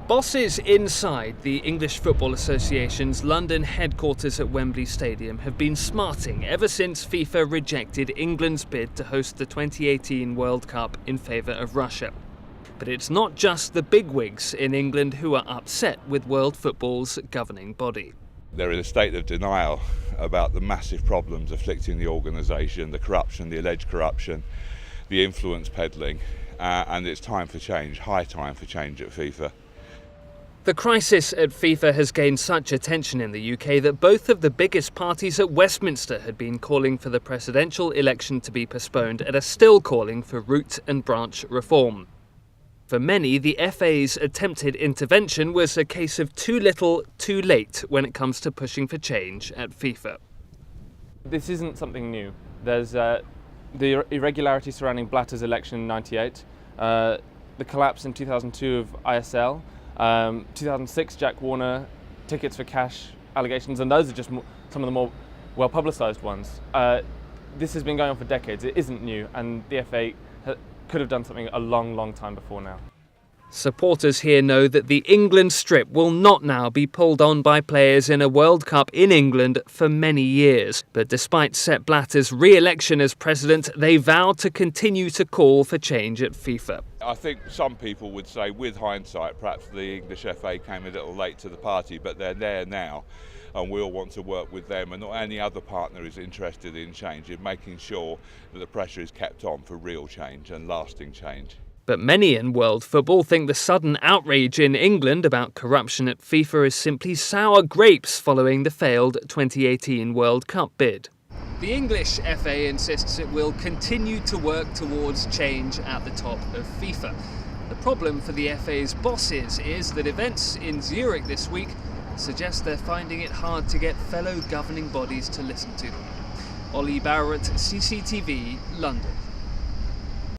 Bosses inside the English Football Association's London headquarters at Wembley Stadium have been smarting ever since FIFA rejected England's bid to host the 2018 World Cup in favour of Russia. But it's not just the bigwigs in England who are upset with world football's governing body. They're in a state of denial about the massive problems afflicting the organisation, the corruption, the alleged corruption, the influence peddling, and it's time for change, high time for change at FIFA. The crisis at FIFA has gained such attention in the UK that both of the biggest parties at Westminster had been calling for the presidential election to be postponed and are still calling for root and branch reform. For many, the FA's attempted intervention was a case of too little, too late when it comes to pushing for change at FIFA. This isn't something new. There's the irregularity surrounding Blatter's election in '98, the collapse in 2002 of ISL, 2006 Jack Warner, tickets for cash allegations, and those are just some of the more well-publicised ones. This has been going on for decades. It isn't new, and the FA could have done something a long time before now. Supporters here know that the England strip will not now be pulled on by players in a World Cup in England for many years. But despite Sepp Blatter's re-election as president, they vowed to continue to call for change at FIFA. I think some people would say, with hindsight, perhaps the English FA came a little late to the party, but they're there now, and we'll want to work with them, and not any other partner is interested in change, in making sure that the pressure is kept on for real change and lasting change. But many in world football think the sudden outrage in England about corruption at FIFA is simply sour grapes following the failed 2018 World Cup bid. The English FA insists it will continue to work towards change at the top of FIFA. The problem for the FA's bosses is that events in Zurich this week suggest they're finding it hard to get fellow governing bodies to listen to them. Olly Barratt, CCTV, London.